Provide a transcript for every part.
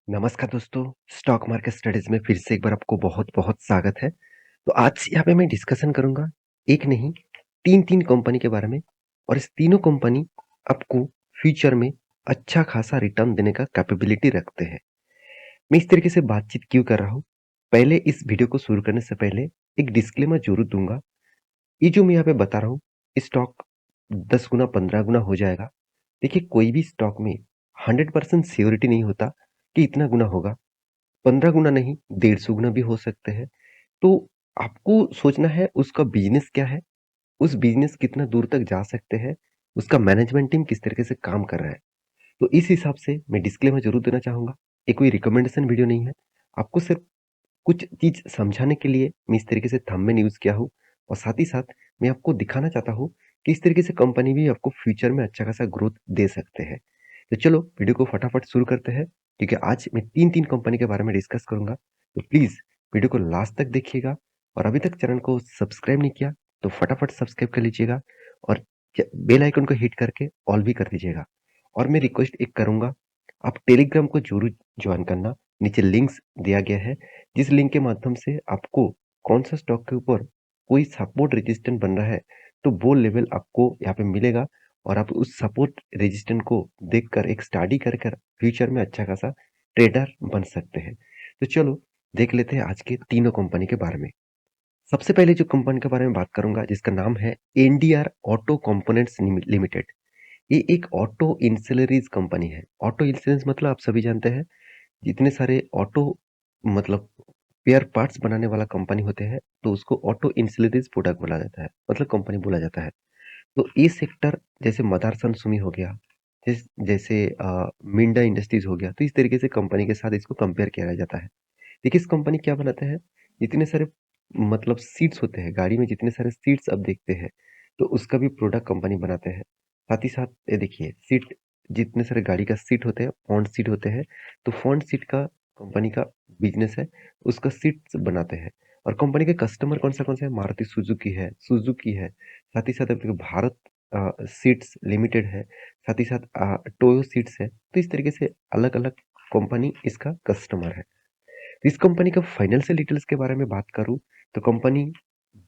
नमस्कार दोस्तों, stock market studies में फिर से एक बार आपको बहुत-बहुत स्वागत है। तो आज यहाँ पे मैं डिस्कशन करूँगा, एक नहीं 3-3 कंपनी के बारे में और इस तीनों कंपनी आपको फ्यूचर में अच्छा खासा रिटर्न देने का कैपेबिलिटी रखते हैं। मैं इस तरीके से बातचीत क्यों कर रहा हूँ? पहले इस वीडियो को शुरू करने से पहले एक डिस्क्लेमर ज़रूर दूँगा। ये जो मैं यहाँ पे बता रहा हूँ, स्टॉक 10 गुना, 15 गुना हो जाएगा। देखिए, कोई भी स्टॉक में 100% श्योरिटी नहीं होता कि इतना गुना होगा। 15 गुना नहीं, 150 गुना भी हो सकते हैं। तो आपको सोचना है उसका बिज़नेस क्या है, उस बिज़नेस कितना दूर तक जा सकते हैं, उसका मैनेजमेंट टीम किस तरीके से काम कर रहा है। तो इस हिसाब से मैं डिस्क्लेमर ज़रूर देना चाहूँगा। ये कोई रिकमेंडेशन वीडियो नहीं है। आपको सिर्फ कुछ चीज़ समझाने के लिए मैं इस तरीके से थंबनेल यूज़ किया हूँ और साथ ही साथ मैं आपको दिखाना चाहता हूँ कि इस तरीके से कंपनी भी आपको फ्यूचर में अच्छा खासा ग्रोथ दे सकते हैं। तो चलो वीडियो को फटाफट शुरू करते हैं क्योंकि आज मैं 3-3 कंपनी के बारे में डिस्कस करूँगा। तो प्लीज़ वीडियो को लास्ट तक देखिएगा और अभी तक चैनल को सब्सक्राइब नहीं किया तो फटाफट सब्सक्राइब कर लीजिएगा और बेल आइकन को हिट करके ऑल भी कर दीजिएगा। और मैं रिक्वेस्ट एक करूँगा, आप टेलीग्राम को ज़रूर जॉइन करना। नीचे लिंक्स दिया गया है जिस लिंक के माध्यम से आपको कौन सा स्टॉक के ऊपर कोई सपोर्ट रेजिस्टेंस बन रहा है तो वो लेवल आपको यहाँ पे मिलेगा और आप उस सपोर्ट रेजिस्टेंस को देखकर एक स्टडी कर कर फ्यूचर में अच्छा खासा ट्रेडर बन सकते हैं। तो चलो देख लेते हैं आज के तीनों कंपनी के बारे में। सबसे पहले जो कंपनी के बारे में बात करूंगा जिसका नाम है एनडीआर ऑटो कंपोनेंट्स लिमिटेड। ये एक ऑटो इंसुलरीज कंपनी है। ऑटो इंश्योरेंस मतलब आप सभी जानते हैं, जितने सारे ऑटो मतलब स्पेयर पार्ट्स बनाने वाला कंपनी होते हैं तो उसको ऑटो इंसुलेटेड प्रोडक्ट बोला जाता है, मतलब कंपनी बोला जाता है। तो ये सेक्टर जैसे मदारसन सुमी हो गया, जैसे मिंडा इंडस्ट्रीज हो गया, तो इस तरीके से कंपनी के साथ इसको कंपेयर किया जाता है। देखिए इस कंपनी क्या बनाते हैं, जितने सारे मतलब सीट्स होते हैं गाड़ी में, जितने सारे सीट्स आप देखते हैं तो उसका भी प्रोडक्ट कंपनी बनाते हैं। साथ ही साथ ये देखिए सीट, जितने सारे गाड़ी का सीट होते हैं फ्रंट सीट होते हैं, तो फ्रंट सीट का कंपनी का बिजनेस है, उसका सीट्स बनाते हैं। और कंपनी के कस्टमर कौन सा है, मारुति सुजुकी है, साथ ही साथ आपके भारत सीट्स लिमिटेड है, साथ ही साथ टोयो सीट्स है। तो इस तरीके से अलग अलग कंपनी इसका कस्टमर है। इस कंपनी का फाइनेंशियल डिटेल्स के बारे में बात करूँ तो कंपनी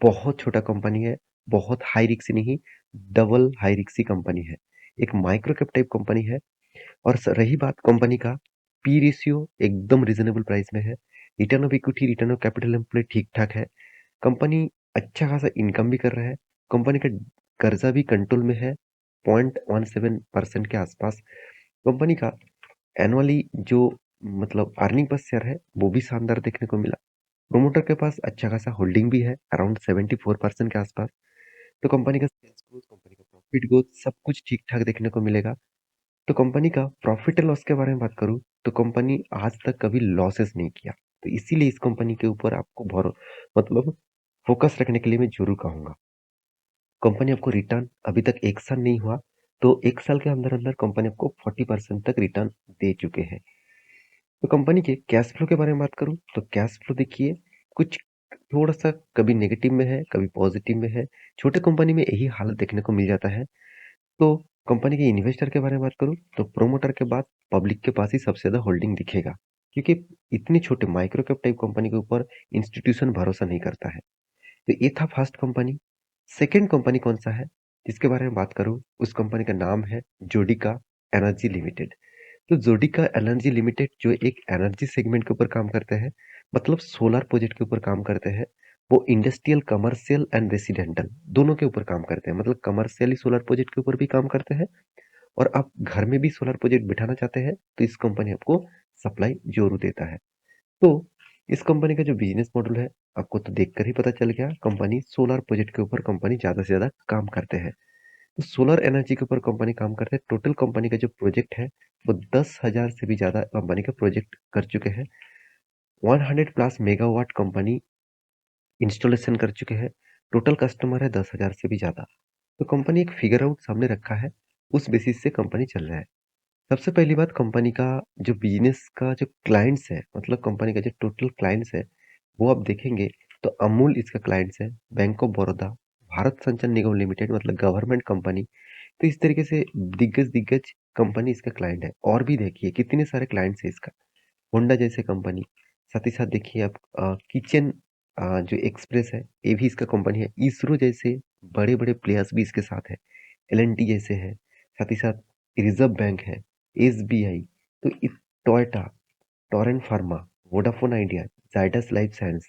बहुत छोटा कंपनी है, बहुत हाई रिस्क नहीं, डबल हाई रिस्क कंपनी है। एक माइक्रो कैप टाइप कंपनी है और रही बात कंपनी का पी रेशियो एकदम रीजनेबल प्राइस में है। Return of equity, return of capital employed ठीक-ठाक है। कंपनी अच्छा खासा इनकम भी कर रहा है। कंपनी का कर्जा भी कंट्रोल में है, 0.17% के आसपास। कंपनी का एनुअली जो मतलब अर्निंग पर शेयर है वो भी शानदार देखने को मिला। प्रोमोटर के पास अच्छा खासा होल्डिंग भी है, अराउंड 74% के आसपास। तो कंपनी का सेल्स ग्रोथ, कंपनी का प्रॉफिट ग्रोथ सब कुछ ठीक ठाक देखने को मिलेगा। तो कंपनी का प्रॉफिट एंड लॉस के बारे में बात करूँ तो कंपनी आज तक कभी लॉसेस नहीं किया। तो इसीलिए इस कंपनी के ऊपर आपको मतलब फोकस रखने के लिए मैं जरूर कहूंगा। कंपनी आपको रिटर्न अभी तक एक साल नहीं हुआ, तो एक साल के अंदर अंदर कंपनी आपको 40% तक रिटर्न दे चुके हैं। तो कंपनी के कैश फ्लो के बारे में बात करूँ तो कैश फ्लो देखिए कुछ थोड़ा-सा कभी नेगेटिव में है, कभी पॉजिटिव में है। छोटे कंपनी में यही हालत देखने को मिल जाता है। तो कंपनी के इन्वेस्टर के बारे में बात करूँ तो प्रोमोटर के बाद पब्लिक के पास ही सबसे ज़्यादा होल्डिंग दिखेगा। क्योंकि इतने छोटे माइक्रो कैप टाइप कंपनी के ऊपर इंस्टीट्यूशन भरोसा नहीं करता है। तो ये था फर्स्ट कंपनी। सेकंड कंपनी कौन-सा है जिसके बारे में बात करूँ, उस कंपनी का नाम है जोडिका एनर्जी लिमिटेड। तो जोडिका एनर्जी लिमिटेड जो एक एनर्जी सेगमेंट के ऊपर काम करते हैं, मतलब सोलर प्रोजेक्ट के ऊपर काम करते हैं। वो इंडस्ट्रियल, कमर्शियल एंड रेसिडेंटल दोनों के ऊपर काम करते हैं। मतलब कमर्शियली सोलर प्रोजेक्ट के ऊपर भी काम करते हैं और आप घर में भी सोलर प्रोजेक्ट बिठाना चाहते हैं तो इस कंपनी आपको सप्लाई जरूर देता है। तो इस कंपनी का जो बिजनेस मॉडल है, आपको तो देखकर ही पता चल गया, कंपनी सोलर प्रोजेक्ट के ऊपर कंपनी ज़्यादा से ज़्यादा काम करते हैं। तो सोलर एनर्जी के ऊपर कंपनी काम करते हैं। टोटल कंपनी का जो प्रोजेक्ट है वो 10,000 से भी ज़्यादा कंपनी का प्रोजेक्ट कर चुके हैं। 100 प्लस मेगावाट कंपनी इंस्टॉलेशन कर चुके हैं। टोटल कस्टमर है 10,000 से भी ज़्यादा। तो कंपनी एक फिगर आउट सामने रखा है, उस बेसिस से कंपनी चल रहा है। सबसे पहली बात, कंपनी का जो बिजनेस का जो क्लाइंट्स है, मतलब कंपनी का जो टोटल क्लाइंट्स है वो आप देखेंगे तो अमूल इसका क्लाइंट्स है, बैंक ऑफ बड़ौदा, भारत संचार निगम लिमिटेड मतलब गवर्नमेंट कंपनी। तो इस तरीके से दिग्गज दिग्गज कंपनी इसका क्लाइंट है। और भी देखिए कितने सारे क्लाइंट्स है इसका। होंडा जैसे कंपनी, साथ ही साथ देखिए आप किचन जो एक्सप्रेस है, ये भी इसका कंपनी है। इसरो जैसे बड़े-बड़े प्लेयर्स भी इसके साथ हैं। एल&टी जैसे है, साथ ही साथ रिज़र्व बैंक है, एसबीआई, तो इ Toyota, Torrent pharma, Vodafone idea, Zydus life science,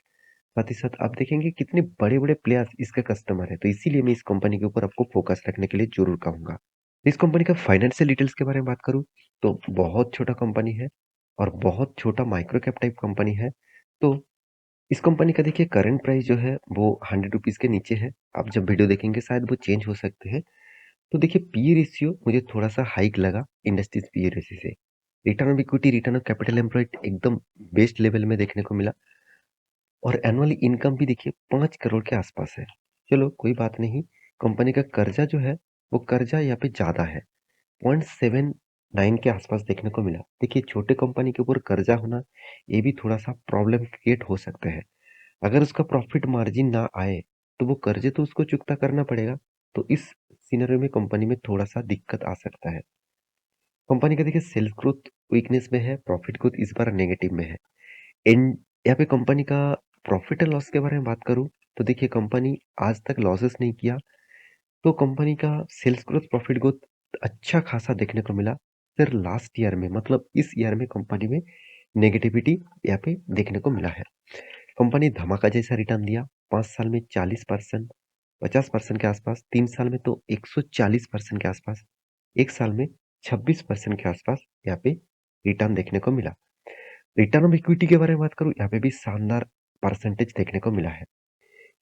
साथ ही साथ आप देखेंगे कितने बड़े-बड़े प्लेयर्स इसके कस्टमर हैं। तो इसीलिए मैं इस कंपनी के ऊपर आपको फोकस रखने के लिए ज़रूर कहूँगा। इस कंपनी का फाइनेंशियल डिटेल्स के बारे में बात करूँ, तो बहुत छोटा कंपनी है और बहुत छोटा माइक्रो कैप टाइप कंपनी है। तो इस कंपनी का देखिए करंट प्राइस जो है वो ₹100 के नीचे है। आप जब वीडियो देखेंगे शायद वो चेंज हो सकते हैं। तो देखिए पीई रेशियो मुझे थोड़ा-सा हाइक लगा इंडस्ट्रीज़ पीई रेशियो से। Return on equity, return on capital employed एकदम बेस्ट लेवल में देखने को मिला और एनुअल इनकम भी देखिए 5 करोड़ के आसपास है। चलो कोई बात नहीं, कंपनी का कर्जा जो है, वो कर्जा यहाँ पे ज़्यादा है। 0.79 के आसपास देखने को मिला। देखिए छोटे कंपनी के ऊपर कर्जा होना, ये भी थोड़ा-सा प्रॉब्लम क्रिएट हो सकता है। अगर उसका प्रॉफिट मार्जिन ना आए, तो वो कर्जे तो उसको चुकता करना पड़ेगा। तो इस सिनेरियो में कंपनी में थोड़ा-सा दिक्कत आ सकता है। कंपनी का देखिए सेल्स ग्रोथ वीकनेस में है, प्रॉफिट ग्रोथ इस बार नेगेटिव में है। एंड यहाँ पे कंपनी का प्रॉफिट एंड लॉस के बारे में बात करूँ, तो देखिए कंपनी आज तक लॉसेस नहीं किया। तो कंपनी का सेल्स ग्रोथ, प्रॉफिट ग्रोथ अच्छा खासा देखने को मिला। फिर लास्ट ईयर में मतलब इस ईयर में कंपनी में नेगेटिविटी यहाँ पे देखने को मिला है। कंपनी धमाका जैसा रिटर्न दिया, 5 साल में 40%, 50% के आसपास, 3 साल में तो 140% के आसपास, 1 साल में 26% के आसपास यहाँ पे रिटर्न देखने को मिला। रिटर्न ऑफ इक्विटी के बारे में बात करूँ, यहाँ पे भी शानदार परसेंटेज देखने को मिला है।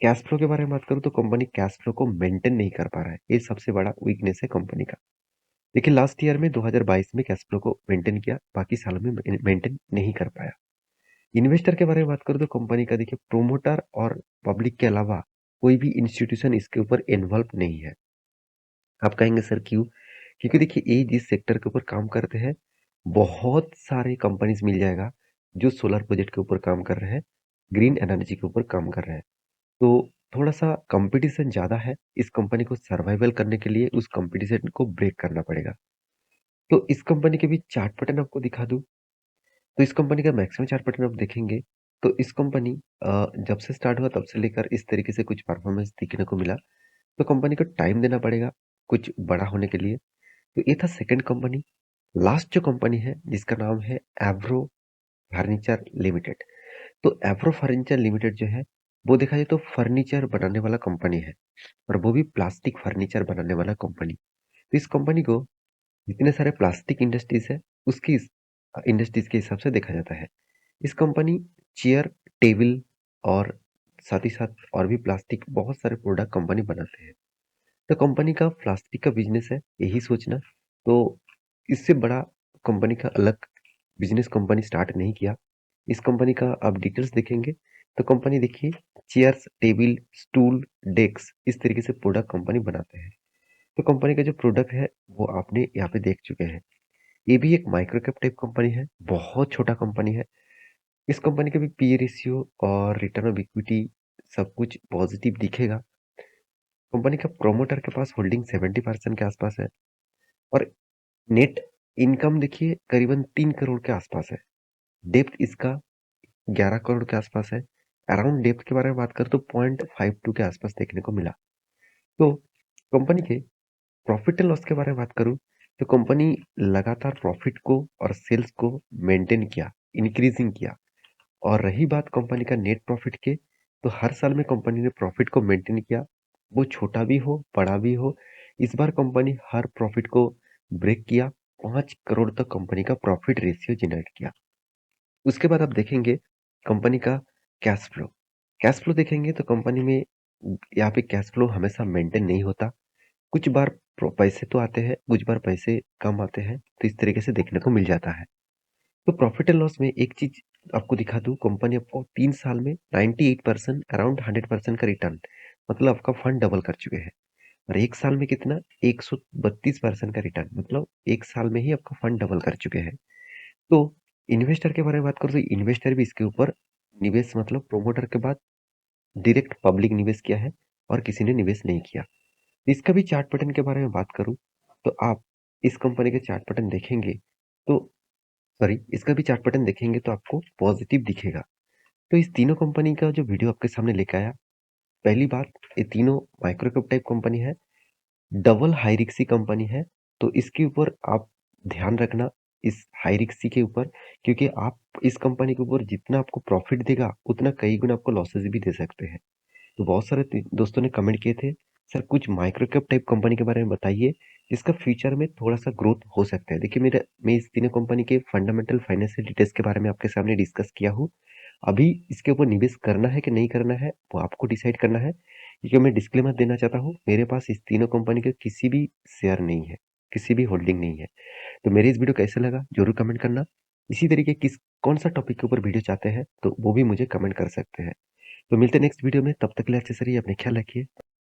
कैश फ्लो के बारे में बात करूँ तो कंपनी कैश फ्लो को मेंटेन नहीं कर पा रहा है। ये सबसे बड़ा वीकनेस है कंपनी का। देखिए लास्ट ईयर में 2022 में कैश फ्लो को मेंटेन किया, बाकी सालों में मेंटेन नहीं कर पाया। इन्वेस्टर के बारे में बात करूँ तो कंपनी का देखिए प्रोमोटर और पब्लिक के अलावा कोई भी इंस्टीट्यूशन इसके ऊपर इन्वॉल्व नहीं है। आप कहेंगे सर क्यों? क्योंकि देखिए ये जिस सेक्टर के ऊपर काम करते हैं, बहुत सारे कंपनीज मिल जाएगा जो सोलर प्रोजेक्ट के ऊपर काम कर रहे हैं, ग्रीन एनर्जी के ऊपर काम कर रहे हैं। तो थोड़ा-सा कंपटीशन ज़्यादा है। इस कंपनी को सर्वाइवल करने के लिए उस कंपटीशन को ब्रेक करना पड़ेगा। तो इस कंपनी के भी चार्ट पैटर्न आपको दिखा दूँ, तो इस कंपनी का मैक्सिमम चार्ट पैटर्न आप देखेंगे, तो इस कंपनी जब से स्टार्ट हुआ तब से लेकर इस तरीके से कुछ परफॉर्मेंस दिखने को मिला। तो कंपनी को टाइम देना पड़ेगा, कुछ बड़ा होने के लिए। तो ये था सेकंड कंपनी। लास्ट जो कंपनी है जिसका नाम है एव्रो फर्नीचर लिमिटेड। तो एव्रो फर्नीचर लिमिटेड जो है, वो देखा जाए तो फर्नीचर बनाने वाला कंपनी है और वो भी प्लास्टिक फर्नीचर बनाने वाला कंपनी। तो इस कंपनी को जितने सारे प्लास्टिक इंडस्ट्रीज है, उसकी इंडस्ट्रीज के हिसाब से देखा जाता है। इस कंपनी चेयर, टेबल और साथ ही साथ और भी प्लास्टिक बहुत सारे प्रोडक्ट कंपनी बनाते हैं। तो कंपनी का प्लास्टिक का बिजनेस है, यही सोचना। तो इससे बड़ा कंपनी का अलग बिजनेस कंपनी स्टार्ट नहीं किया। इस कंपनी का आप डिटेल्स देखेंगे तो कंपनी देखिए चेयर्स, टेबल, स्टूल, डेस्क इस तरीके से प्रोडक्ट कंपनी बनाते हैं। तो कंपनी का जो प्रोडक्ट है वो आपने यहाँ पे देख चुके हैं। ये भी एक माइक्रो कैप टाइप कंपनी है, बहुत छोटा कंपनी है। इस कंपनी का भी पीई रेशियो और रिटर्न ऑफ इक्विटी सब कुछ पॉजिटिव दिखेगा। कंपनी का प्रोमोटर के पास होल्डिंग 70% के आसपास है और नेट इनकम देखिए करीबन 3 करोड़ के आसपास है। डेप्थ इसका 11 करोड़ के आसपास है। अराउंड डेप्थ के बारे में बात करें तो 0.52 के आसपास देखने को मिला। तो कंपनी के प्रॉफिट एंड लॉस के बारे में बात करूँ, तो कंपनी लगातार प्रॉफिट को और सेल्स को मेंटेन किया, इंक्रीजिंग किया। और रही बात कंपनी का नेट प्रॉफिट के, तो हर साल में कंपनी ने प्रॉफिट को मेंटेन किया। वो छोटा भी हो, बड़ा भी हो, इस बार कंपनी हर प्रॉफिट को ब्रेक किया। 5 करोड़ तक कंपनी का प्रॉफिट रेशियो जनरेट किया। उसके बाद आप देखेंगे कंपनी का कैश फ्लो। कैश फ्लो देखेंगे तो कंपनी में यहाँ पे कैश फ्लो हमेशा मेंटेन नहीं होता। कुछ बार पैसे तो आते हैं, कुछ बार पैसे कम आते हैं, तो इस तरीके से देखने को मिल जाता है। तो प्रॉफिट एंड लॉस में एक चीज आपको दिखा दूं, कंपनी आपको 3 साल में 98% अराउंड 100% का रिटर्न, मतलब आपका फंड डबल कर चुके हैं। और एक साल में कितना, 132% का रिटर्न, मतलब एक साल में ही आपका फंड डबल कर चुके हैं। तो इन्वेस्टर के बारे में बात करूँ तो इन्वेस्टर भी इसके ऊपर निवेश, मतलब प्रोमोटर के बाद डायरेक्ट पब्लिक निवेश किया है और किसी ने निवेश नहीं किया। इसका भी चार्ट पैटर्न के बारे में बात करूं तो आप इस कंपनी के चार्ट पैटर्न देखेंगे तो सॉरी, इसका भी चार्ट पैटर्न देखेंगे तो आपको पॉजिटिव दिखेगा। तो इस तीनों कंपनी का जो वीडियो आपके सामने लेके आया, पहली बात, ये तीनों माइक्रो कैप टाइप कंपनी है, डबल हाई रिस्की कंपनी है। तो इसके ऊपर आप ध्यान रखना, इस हाई रिस्की के ऊपर, क्योंकि आप इस कंपनी के ऊपर जितना आपको प्रॉफिट देगा उतना कई गुना आपको लॉसेस भी दे सकते हैं। तो बहुत सारे दोस्तों ने कमेंट किए थे, सर कुछ माइक्रो कैप टाइप कंपनी के बारे में बताइए जिसका फ्यूचर में थोड़ा सा ग्रोथ हो सकता है। देखिए, मैं इस तीनों कंपनी के फंडामेंटल फाइनेंशियल डिटेल्स के बारे में आपके सामने डिस्कस किया हूँ। अभी इसके ऊपर निवेश करना है कि नहीं करना है वो आपको डिसाइड करना है, क्योंकि मैं डिस्क्लेमर देना चाहता हूँ, मेरे पास इस तीनों कंपनी के किसी भी शेयर नहीं है, किसी भी होल्डिंग नहीं है। तो मेरी इस वीडियो कैसे लगा जरूर कमेंट करना। इसी तरीके कौन सा टॉपिक के ऊपर वीडियो चाहते हैं तो वो भी मुझे कमेंट कर सकते हैं। तो मिलते हैं नेक्स्ट वीडियो में, तब तक के लिए अच्छे से रहिए, अपने ख्याल रखिए।